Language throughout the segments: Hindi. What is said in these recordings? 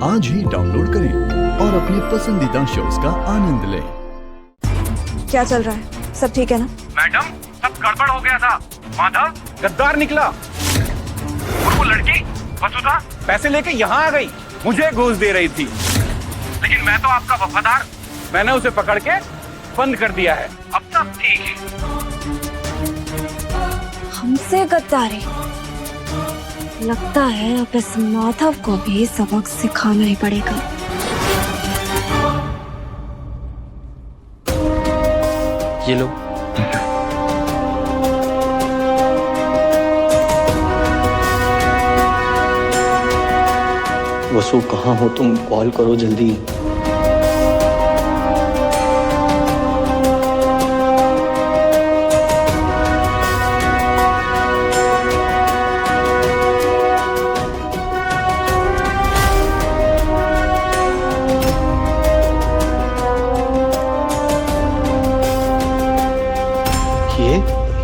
आज ही डाउनलोड करें और अपने पसंदीदा शोज का आनंद लें। क्या चल रहा है? सब ठीक है ना? मैडम, सब गड़बड़ हो गया था। माधव गद्दार निकला और वो लड़की वसुधा पैसे लेके यहाँ आ गई, मुझे घूस दे रही थी, लेकिन मैं तो आपका वफादार, मैंने उसे पकड़ के बंद कर दिया है। अब सब ठीक है। हमसे गद्दारी? लगता है अब इस माधव को भी सबक सिखाना ही पड़ेगा। ये लो। वसु, कहाँ हो तुम? कॉल करो जल्दी।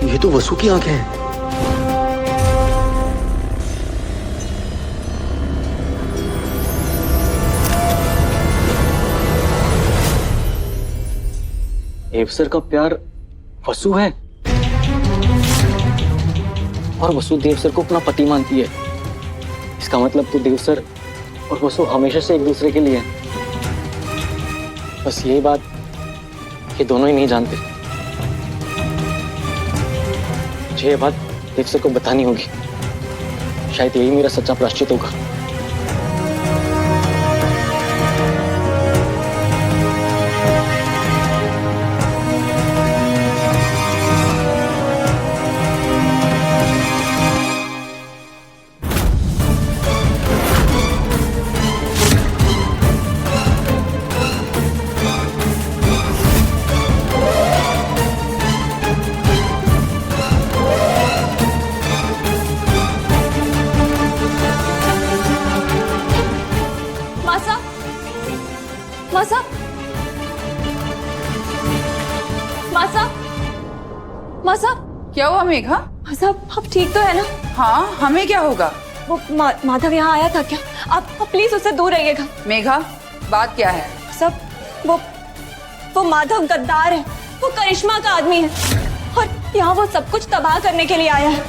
ये तो वसु की आंखें हैं। देव सर का प्यार वसु है और वसु देव सर को अपना पति मानती है। इसका मतलब तो देव सर और वसु हमेशा से एक दूसरे के लिए हैं। बस यही बात ये दोनों ही नहीं जानते। मुझे ये बात देव सर को बतानी होगी, शायद यही मेरा सच्चा प्रायश्चित होगा। मासा, क्या हुआ मेघा? आप ठीक तो है ना? हाँ, हमें क्या होगा? वो माधव यहाँ आया था क्या? आप प्लीज उससे दूर रहिएगा। मेघा, बात क्या है? सब वो माधव गद्दार है, वो करिश्मा का आदमी है और यहाँ वो सब कुछ तबाह करने के लिए आया है।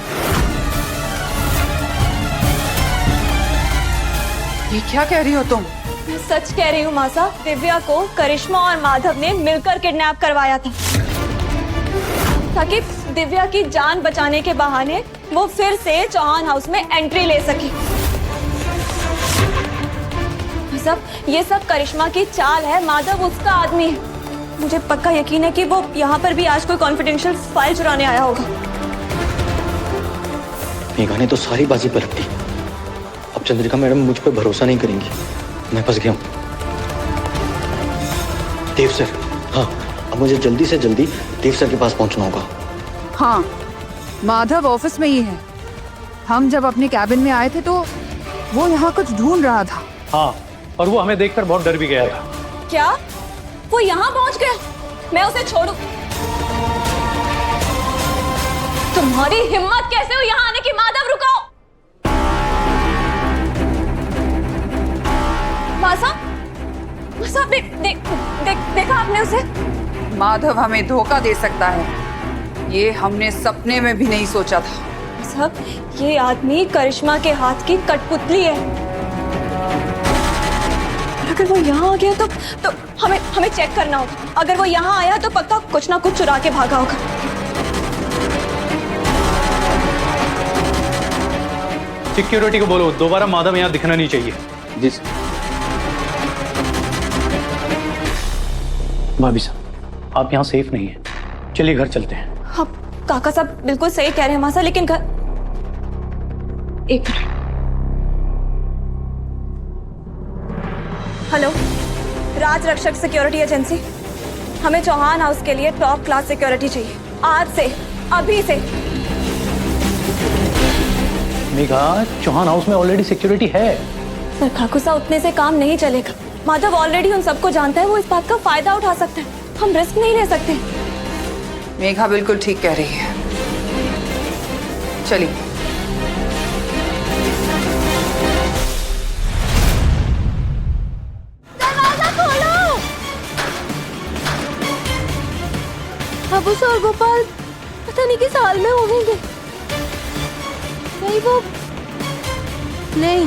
ये क्या कह रही हो तुम? मैं सच कह रही हूँ मासा। दिव्या को करिश्मा और माधव ने मिलकर किडनैप करवाया था ताकि दिव्या की जान बचाने के बहाने वो फिर से चौहान हाउस में एंट्री ले सके। ये सब करिश्मा की चाल है। माधव उसका आदमी है। मुझे पक्का यकीन है कि वो यहाँ पर भी आज कोई कॉन्फिडेंशियल फाइल चुराने आया होगा। मेघा ने तो सारी बाजी पलट दी। अब चंद्रिका मैडम मुझ पर भरोसा नहीं करेंगी। मैं फंस गया हूँ। देव सर, हाँ, अब मुझे जल्दी से जल्दी देव सर के पास पहुंचना होगा। हाँ, माधव ऑफिस में ही है। हम जब अपने कैबिन में आए थे तो वो यहाँ कुछ ढूंढ रहा था। हाँ, और वो हमें देखकर बहुत डर भी गया था। क्या वो यहाँ पहुँच गया? मैं उसे छोड़ू? तुम्हारी हिम्मत कैसे हुई यहाँ आने की? माधव रुको। मासा, देखा आपने उसे? माधव हमें धोखा दे सकता है, ये हमने सपने में भी नहीं सोचा था। साहब, ये आदमी करिश्मा के हाथ की कठपुतली है। अगर वो यहाँ आ गया तो हमें चेक करना होगा। अगर वो यहाँ आया तो पक्का कुछ ना कुछ चुरा के भागा होगा। सिक्योरिटी को बोलो दोबारा माधव यहाँ दिखना नहीं चाहिए। जी सर। भाभी साहब, आप यहाँ सेफ नहीं हैं। चलिए घर चलते हैं। हाँ, काका साहब बिल्कुल सही कह रहे हैं मासा, लेकिन घर... एक मिनट। हेलो, राज रक्षक सिक्योरिटी एजेंसी। हमें चौहान हाउस के लिए टॉप क्लास सिक्योरिटी चाहिए, आज से, अभी से। मेघा, चौहान हाउस में ऑलरेडी सिक्योरिटी है। सर काकुसा, उतने से काम नहीं चलेगा। माधव ऑलरेडी उन सबको जानता है, वो इस बात का फायदा उठा सकता है। हम रिस्क नहीं ले सकते। मेघा बिल्कुल ठीक कह रही है। चलिए। उस और गोपाल पता नहीं किस हाल में होंगे। नहीं वो नहीं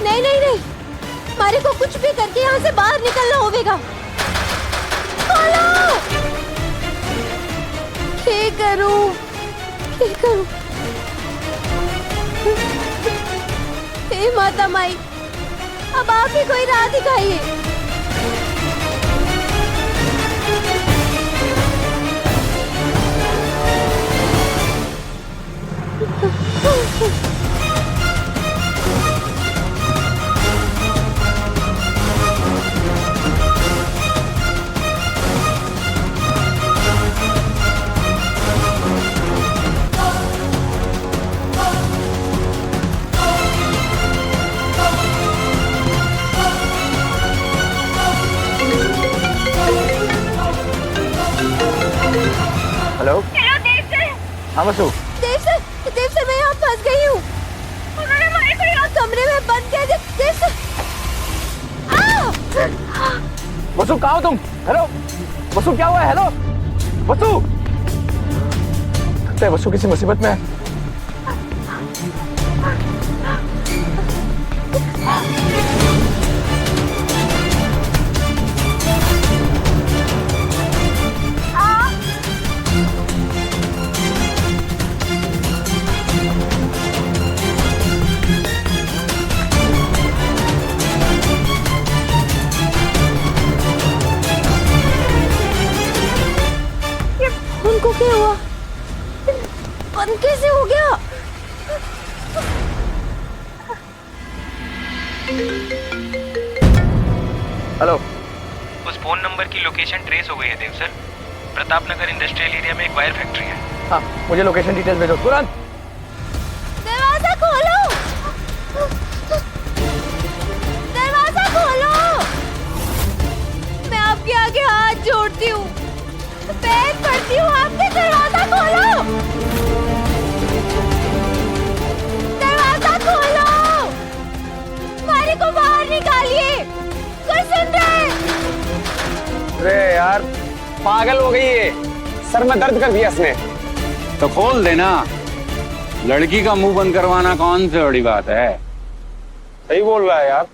नहीं नहीं नहीं, हमारे को कुछ भी करके यहाँ से बाहर निकलना होगा। खोलो, क्या करूं, क्या करूं? हे माता माई, अब आप ही कोई राह दिखाइए। हेलो हेलो देव सर। हाँ वसु, देव सर मैं यहाँ फंस गई हूँ। उन्होंने हमारे को यहाँ कमरे में बंद किया। देव सर, वसु कहाँ हो तुम? हेलो वसु, क्या हुआ है? हेलो वसु, लगता है वसु किसी मुसीबत में है। उनको क्या हुआ? बंद कैसे हो गया? हेलो, उस फोन नंबर की लोकेशन ट्रेस हो गई है देव sir. Pratap Nagar industrial area में एक वायर फैक्ट्री है। हाँ मुझे लोकेशन डिटेल्स भेजो तुरंत। दरवाजा खोलो, दरवाजा खोलो। मैं आपके आगे हाथ जोड़ती हूँ, पैर पड़ती हूँ आपके। दरवाजा खोलो, दरवाजा खोलो, हमारे को बाहर निकालिए। कोई सुन रहा है? अरे यार पागल हो गई है, सर में दर्द कर दिया इसने। तो खोल देना, लड़की का मुंह बंद करवाना कौन सी बड़ी बात है? सही बोल रहा है यार।